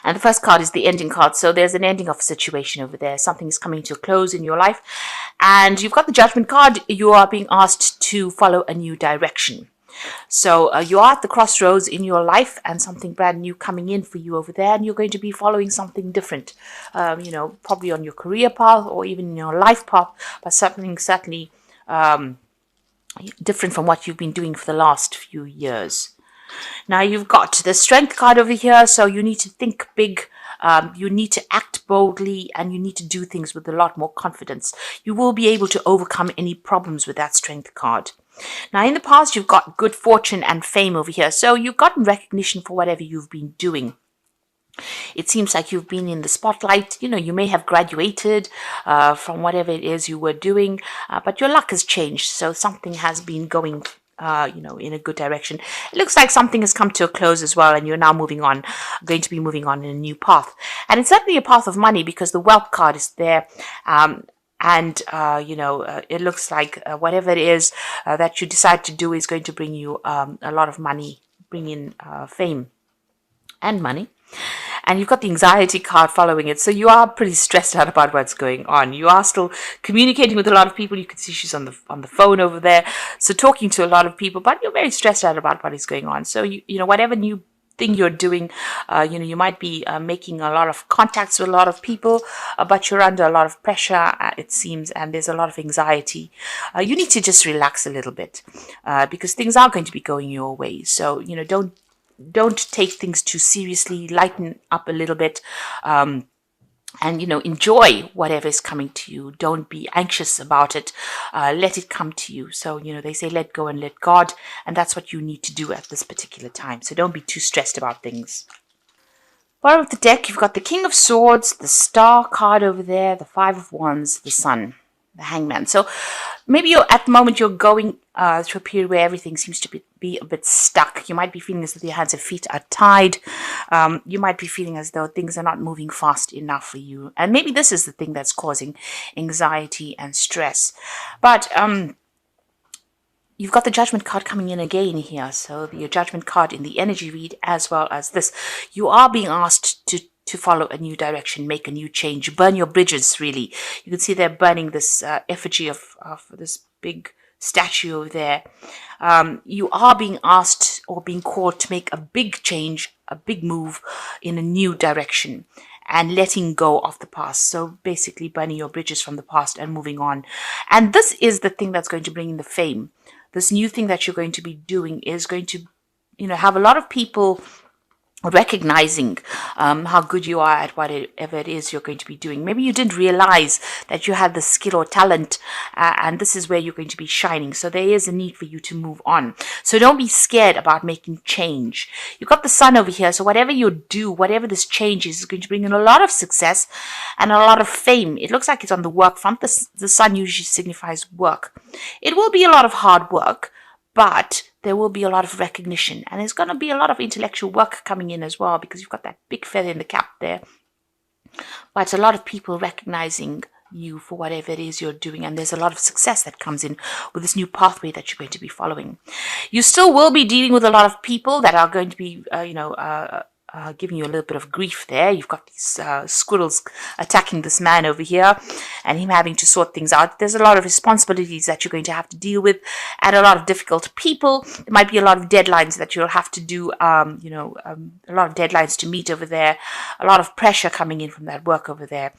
And the first card is the ending card. So there's an ending of a situation over there. Something is coming to a close in your life. And you've got the Judgment card. You are being asked to follow a new direction. So you are at the crossroads in your life and something brand new coming in for you over there, and you're going to be following something different, probably on your career path or even in your life path, but something certainly different from what you've been doing for the last few years. Now you've got the Strength card over here, so you need to think big. You need to act boldly, and you need to do things with a lot more confidence. You will be able to overcome any problems with that Strength card. Now, in the past, you've got good fortune and fame over here. So you've gotten recognition for whatever you've been doing. It seems like you've been in the spotlight. You may have graduated from whatever it is you were doing, but your luck has changed. So something has been going in a good direction. It looks like something has come to a close as well, and you're now going to be moving on in a new path. And it's certainly a path of money because the Wealth card is there. It looks like whatever it is that you decide to do is going to bring you a lot of money, bring in fame and money. And you've got the Anxiety card following it. So you are pretty stressed out about what's going on. You are still communicating with a lot of people. You can see she's on the phone over there. So talking to a lot of people, but you're very stressed out about what is going on. So, whatever new thing you're doing, you might be making a lot of contacts with a lot of people, but you're under a lot of pressure, it seems, and there's a lot of anxiety. You need to just relax a little bit because things are going to be going your way. So, don't take things too seriously. Lighten up a little bit. And enjoy whatever is coming to you. Don't be anxious about it. Let it come to you. So, they say let go and let God, and that's what you need to do at this particular time. So don't be too stressed about things. Bottom of the deck, you've got the King of Swords, the Star card over there, the Five of Wands, the Sun, the Hangman. So maybe at the moment you're going through a period where everything seems to be a bit stuck. You might be feeling as though your hands and feet are tied. You might be feeling as though things are not moving fast enough for you. And maybe this is the thing that's causing anxiety and stress. But you've got the Judgment card coming in again here. So your Judgment card in the energy read as well as this. You are being asked to follow a new direction, make a new change, burn your bridges, really. You can see they're burning this effigy of this big statue over there. You are being asked or being called to make a big change, a big move in a new direction and letting go of the past. So basically burning your bridges from the past and moving on. And this is the thing that's going to bring in the fame. This new thing that you're going to be doing is going to, have a lot of people recognizing how good you are at whatever it is you're going to be doing. Maybe you didn't realize that you had the skill or talent, and this is where you're going to be shining. So there is a need for you to move on. So don't be scared about making change. You've got the Sun over here. So whatever you do, whatever this change is going to bring in a lot of success and a lot of fame. It looks like it's on the work front. The Sun usually signifies work. It will be a lot of hard work, but there will be a lot of recognition, and there's going to be a lot of intellectual work coming in as well because you've got that big feather in the cap there. But a lot of people recognizing you for whatever it is you're doing, and there's a lot of success that comes in with this new pathway that you're going to be following. You still will be dealing with a lot of people that are going to be, giving you a little bit of grief there. You've got these squirrels attacking this man over here and him having to sort things out. There's a lot of responsibilities that you're going to have to deal with and a lot of difficult people. There might be a lot of deadlines that you'll have to do, a lot of deadlines to meet over there, a lot of pressure coming in from that work over there.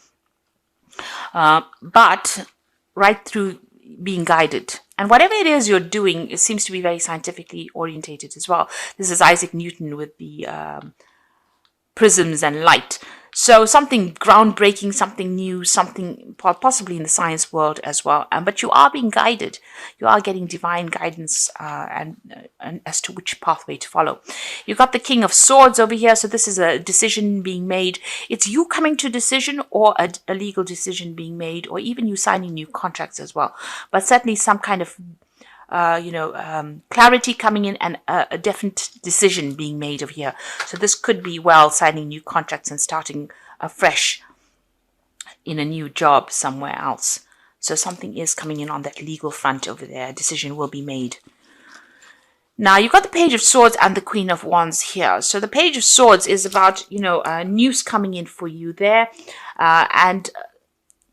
But right through being guided. And whatever it is you're doing, it seems to be very scientifically orientated as well. This is Isaac Newton with the prisms and light. So something groundbreaking, something new, something possibly in the science world as well. But you are being guided. You are getting divine guidance and as to which pathway to follow. You've got the King of Swords over here. So this is a decision being made. It's you coming to a decision or a legal decision being made, or even you signing new contracts as well. But certainly some kind of clarity coming in and a definite decision being made over here. So this could be signing new contracts and starting afresh in a new job somewhere else. So something is coming in on that legal front over there. A decision will be made. Now you've got the Page of Swords and the Queen of Wands here. So the Page of Swords is about, news coming in for you there. And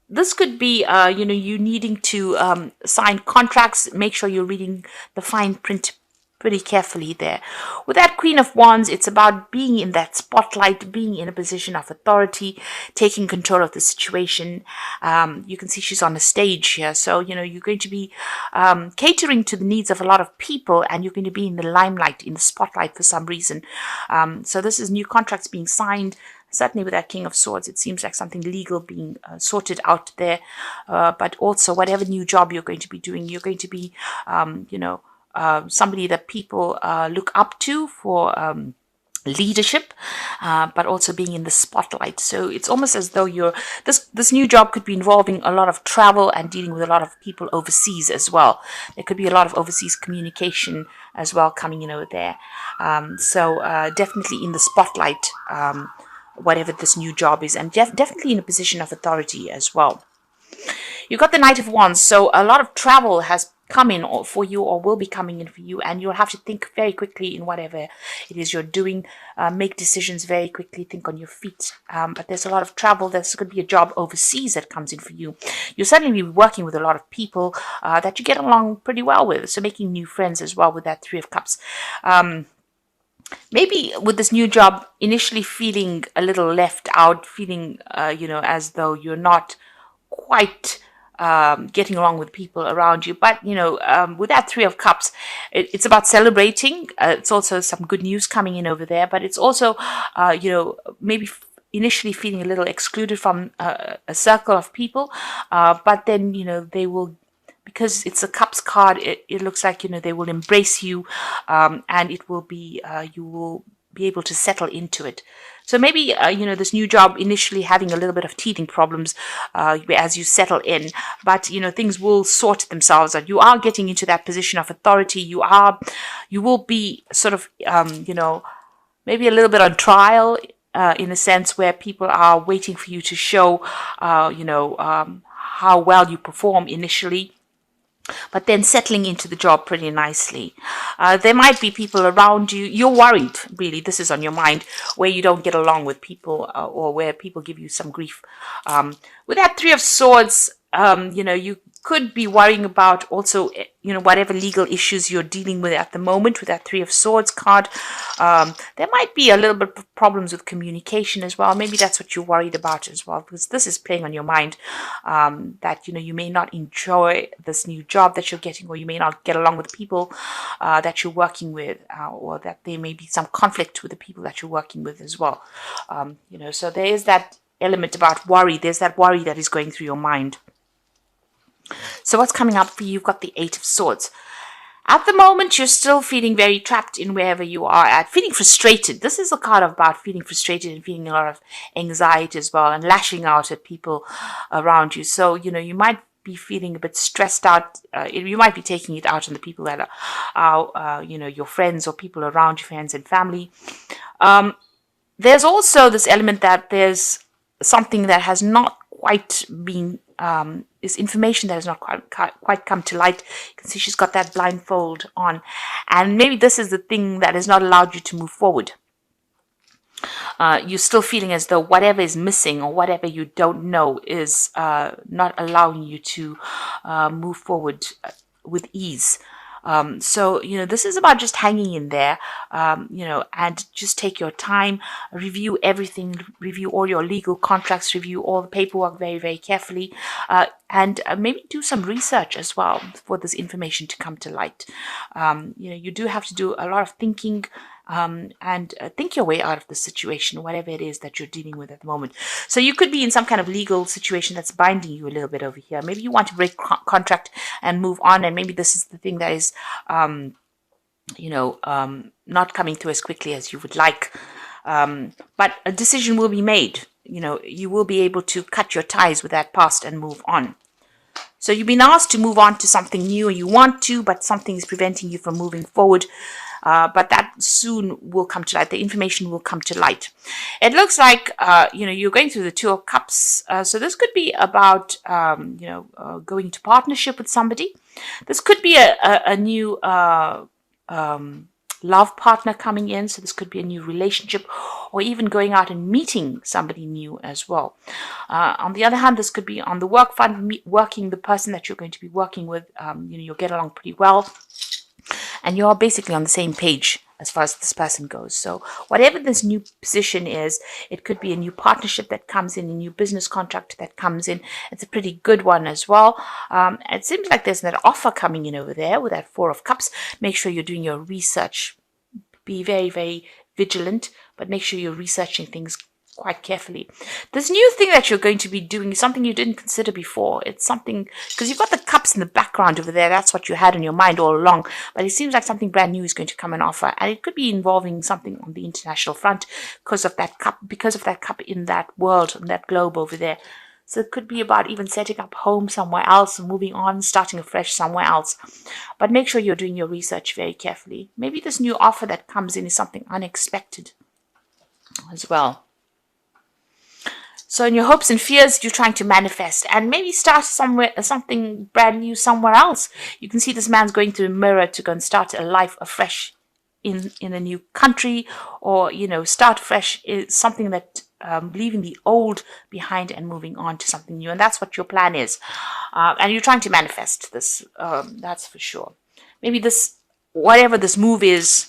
this could be, you needing to sign contracts. Make sure you're reading the fine print pretty carefully there. With that Queen of Wands, it's about being in that spotlight, being in a position of authority, taking control of the situation. You can see she's on a stage here. So, you're going to be catering to the needs of a lot of people, and you're going to be in the limelight, in the spotlight for some reason. So this is new contracts being signed. Certainly with that King of Swords, it seems like something legal being sorted out there. But also whatever new job you're going to be doing, you're going to be, somebody that people look up to for leadership, but also being in the spotlight. So it's almost as though this new job could be involving a lot of travel and dealing with a lot of people overseas as well. There could be a lot of overseas communication as well coming in over there. So definitely in the spotlight, whatever this new job is, and definitely in a position of authority as well. You've got the Knight of Wands, so a lot of travel has come in for you or will be coming in for you, and you'll have to think very quickly in whatever it is you're doing. Make decisions very quickly, think on your feet. But there's a lot of travel. There's going to be a job overseas that comes in for you. You'll certainly be working with a lot of people that you get along pretty well with, so making new friends as well with that Three of Cups. Maybe with this new job, initially feeling a little left out, feeling, as though you're not quite getting along with people around you. But, with that Three of Cups, it's about celebrating. It's also some good news coming in over there. But it's also, maybe initially feeling a little excluded from a circle of people. But then, they will, because it's a Cups card, it looks like, they will embrace you, and it will be, you will be able to settle into it. So maybe, this new job initially having a little bit of teething problems as you settle in, but, things will sort themselves out. You are getting into that position of authority. You will be sort of, maybe a little bit on trial, in a sense where people are waiting for you to show, how well you perform initially, but then settling into the job pretty nicely. There might be people around you. You're worried, really. This is on your mind, where you don't get along with people, or where people give you some grief. With that Three of Swords, you could be worrying about also, whatever legal issues you're dealing with at the moment with that Three of Swords card. There might be a little bit of problems with communication as well. Maybe that's what you're worried about as well, because this is playing on your mind, that, you may not enjoy this new job that you're getting, or you may not get along with people that you're working with, or that there may be some conflict with the people that you're working with as well. So there is that element about worry. There's that worry that is going through your mind. So what's coming up for you? You've got the Eight of Swords. At the moment, you're still feeling very trapped in wherever you are at, feeling frustrated. This is a card about feeling frustrated and feeling a lot of anxiety as well, and lashing out at people around you. So, you might be feeling a bit stressed out. You might be taking it out on the people that are your friends or people around you, friends and family. There's also this element that there's something that has not quite been is information that has not quite come to light. You can see she's got that blindfold on, and maybe this is the thing that has not allowed you to move forward. You're still feeling as though whatever is missing or whatever you don't know is not allowing you to move forward with ease. So, this is about just hanging in there, and just take your time, review everything, review all your legal contracts, review all the paperwork very, very carefully, and maybe do some research as well for this information to come to light. You do have to do a lot of thinking, and think your way out of the situation, whatever it is that you're dealing with at the moment. So you could be in some kind of legal situation that's binding you a little bit over here. Maybe you want to break contract and move on, and maybe this is the thing that is, not coming through as quickly as you would like. But a decision will be made. You will be able to cut your ties with that past and move on. So you've been asked to move on to something new, and you want to, but something is preventing you from moving forward. But that soon will come to light. The information will come to light. It looks like, you're going through the Two of Cups. So this could be about, going to partnership with somebody. This could be a new love partner coming in. So this could be a new relationship, or even going out and meeting somebody new as well. On the other hand, this could be on the work front, working the person that you're going to be working with. You'll get along pretty well, and you're basically on the same page as far as this person goes. So whatever this new position is, it could be a new partnership that comes in, a new business contract that comes in. It's a pretty good one as well. It seems like there's an offer coming in over there with that Four of Cups. Make sure you're doing your research. Be very, very vigilant, but make sure you're researching things quite carefully. This new thing that you're going to be doing is something you didn't consider before. It's something, because you've got the cups in the background over there. That's what you had in your mind all along. But it seems like something brand new is going to come and offer. And it could be involving something on the international front because of that cup in that world, in that globe over there. So it could be about even setting up home somewhere else, moving on, starting afresh somewhere else. But make sure you're doing your research very carefully. Maybe this new offer that comes in is something unexpected as well. So in your hopes and fears, you're trying to manifest and maybe start something brand new somewhere else. You can see this man's going through a mirror to go and start a life afresh in a new country, or, start fresh is something that leaving the old behind and moving on to something new. And that's what your plan is. And you're trying to manifest this. That's for sure. Maybe whatever this move is,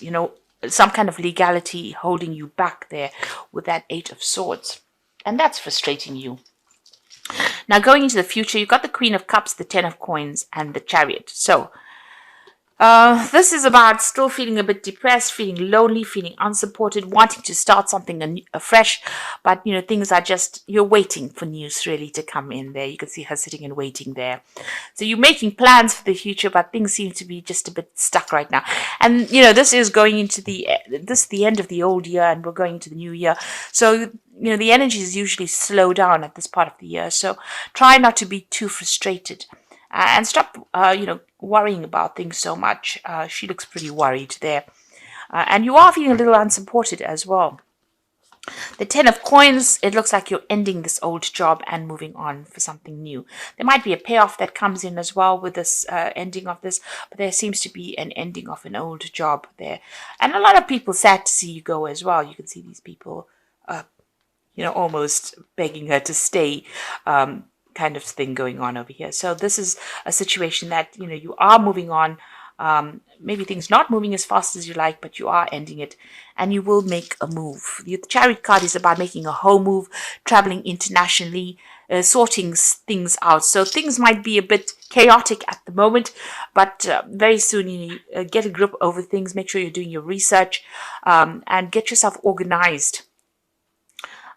some kind of legality holding you back there with that Eight of Swords. And that's frustrating you. Now, going into the future, you've got the Queen of Cups, the Ten of Coins, and the Chariot. So, this is about still feeling a bit depressed, feeling lonely, feeling unsupported, wanting to start something afresh. But, things are just, you're waiting for news really to come in there. You can see her sitting and waiting there. So you're making plans for the future, but things seem to be just a bit stuck right now. And, this is going into the end of the old year, and we're going into the new year. So, the energy is usually slow down at this part of the year. So try not to be too frustrated and stop, worrying about things so much. She looks pretty worried there. And you are feeling a little unsupported as well. The Ten of Coins, it looks like you're ending this old job and moving on for something new. There might be a payoff that comes in as well with this ending of this, but there seems to be an ending of an old job there. And a lot of people sad to see you go as well. You can see these people almost begging her to stay, kind of thing going on over here. So this is a situation that, you are moving on. Maybe things not moving as fast as you like, but you are ending it, and you will make a move. The Chariot card is about making a home move, traveling internationally, sorting things out. So things might be a bit chaotic at the moment, but very soon you get a grip over things. Make sure you're doing your research and get yourself organized.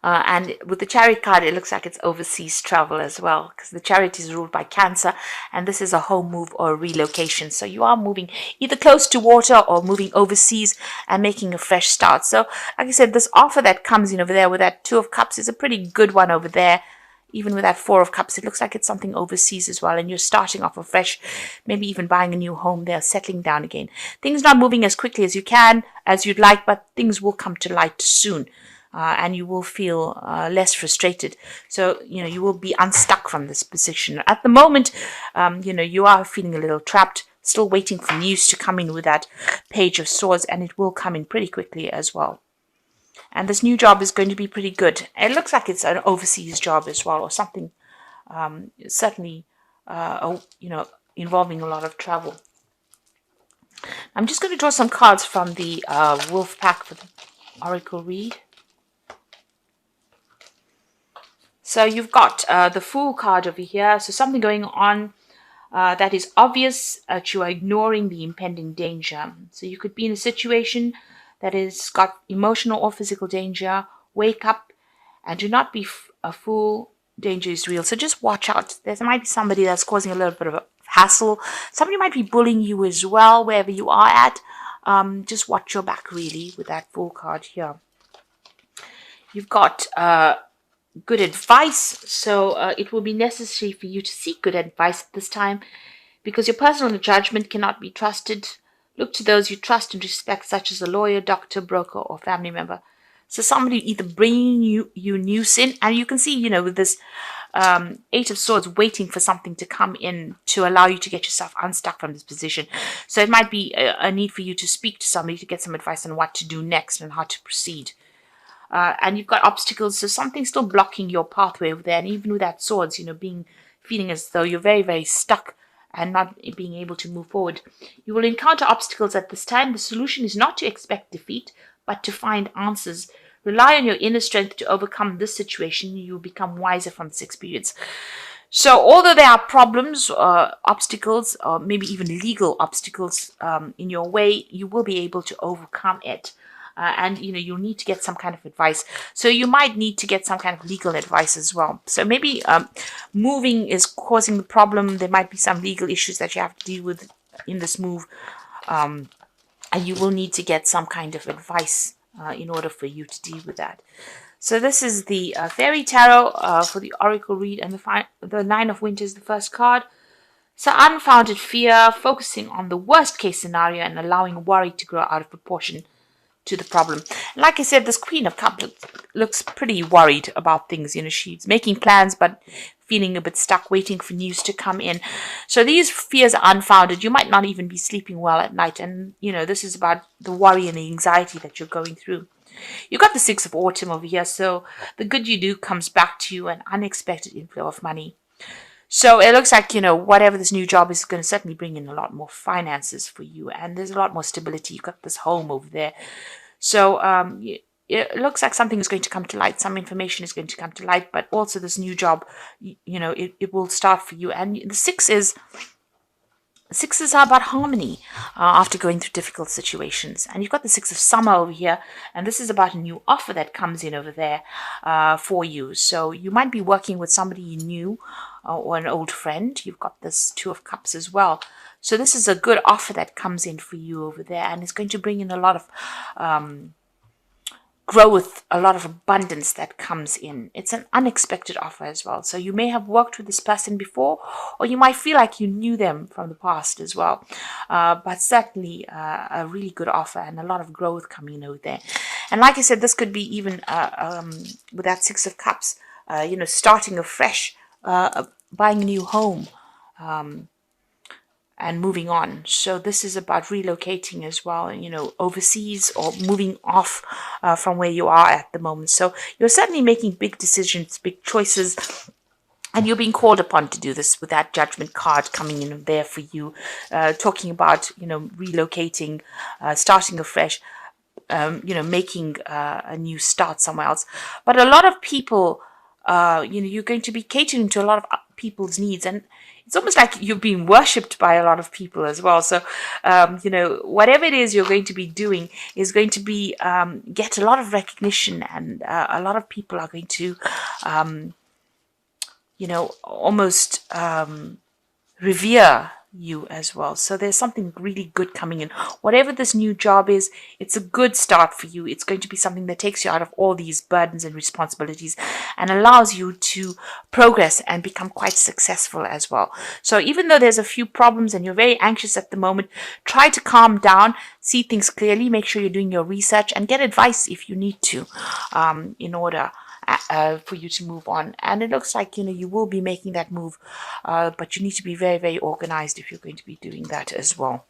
And with the Chariot card, it looks like it's overseas travel as well, because the Chariot is ruled by Cancer, and this is a home move or a relocation. So you are moving either close to water or moving overseas and making a fresh start. So, like I said, this offer that comes in over there with that Two of Cups is a pretty good one over there. Even with that Four of Cups, it looks like it's something overseas as well, and you're starting off afresh, maybe even buying a new home there, settling down again. Things not moving as quickly as you'd like, but things will come to light soon. And you will feel less frustrated. So, you will be unstuck from this position. At the moment, you are feeling a little trapped, still waiting for news to come in with that Page of Swords, and it will come in pretty quickly as well. And this new job is going to be pretty good. It looks like it's an overseas job as well, or something certainly, involving a lot of travel. I'm just going to draw some cards from the Wolf Pack for the Oracle read. So you've got the Fool card over here. So something going on that is obvious that you are ignoring the impending danger. So you could be in a situation that has got emotional or physical danger. Wake up and do not be a fool. Danger is real. So just watch out. There might be somebody that's causing a little bit of a hassle. Somebody might be bullying you as well, wherever you are at. Just watch your back, really, with that Fool card here. You've got good advice, so it will be necessary for you to seek good advice at this time, because your personal judgment cannot be trusted. Look to those you trust and respect, such as a lawyer, doctor, broker, or family member. So somebody either bringing you news in, and you can see, with this Eight of Swords waiting for something to come in to allow you to get yourself unstuck from this position. So it might be a need for you to speak to somebody to get some advice on what to do next and how to proceed. And you've got obstacles, so something's still blocking your pathway over there. And even with that Swords, feeling as though you're very, very stuck and not being able to move forward. You will encounter obstacles at this time. The solution is not to expect defeat, but to find answers. Rely on your inner strength to overcome this situation. You will become wiser from this experience. So although there are problems, obstacles, or maybe even legal obstacles in your way, you will be able to overcome it. And you'll need to get some kind of advice. So you might need to get some kind of legal advice as well. So maybe moving is causing the problem. There might be some legal issues that you have to deal with in this move. And you will need to get some kind of advice in order for you to deal with that. So this is the Fairy Tarot for the Oracle read, and the Nine of Winter is the first card. So unfounded fear, focusing on the worst case scenario and allowing worry to grow out of proportion to the problem. Like I said, this Queen of Cups looks pretty worried about things. She's making plans but feeling a bit stuck, waiting for news to come in. So these fears are unfounded. You might not even be sleeping well at night, and this is about the worry and the anxiety that you're going through. You've got the Six of Autumn over here, so the good you do comes back to you, an unexpected inflow of money. So it looks like, whatever this new job is going to certainly bring in a lot more finances for you. And there's a lot more stability. You've got this home over there. So it looks like something is going to come to light. Some information is going to come to light. But also this new job, it will start for you. And the sixes are about harmony after going through difficult situations. And you've got the Six of Summer over here. And this is about a new offer that comes in over there for you. So you might be working with somebody you knew or an old friend. You've got this Two of Cups as well. So this is a good offer that comes in for you over there. And it's going to bring in a lot of growth, a lot of abundance that comes in. It's an unexpected offer as well. So you may have worked with this person before, or you might feel like you knew them from the past as well. But certainly a really good offer and a lot of growth coming over there. And like I said, this could be even with that Six of Cups, starting afresh, buying a new home, and moving on. So this is about relocating as well, overseas or moving off from where you are at the moment. So you're certainly making big decisions, big choices, and you're being called upon to do this with that Judgment card coming in there for you, talking about, relocating, starting afresh, making a new start somewhere else. But a lot of people, you're going to be catering to a lot of people's needs, and it's almost like you're being worshipped by a lot of people as well. So, whatever it is you're going to be doing is going to be get a lot of recognition, and a lot of people are going to, almost revere you as well. So there's something really good coming in. Whatever this new job is, it's a good start for you. It's going to be something that takes you out of all these burdens and responsibilities and allows you to progress and become quite successful as well. So even though there's a few problems and you're very anxious at the moment, try to calm down, see things clearly, make sure you're doing your research, and get advice if you need to in order for you to move on. And it looks like you will be making that move, but you need to be very, very organized if you're going to be doing that as well.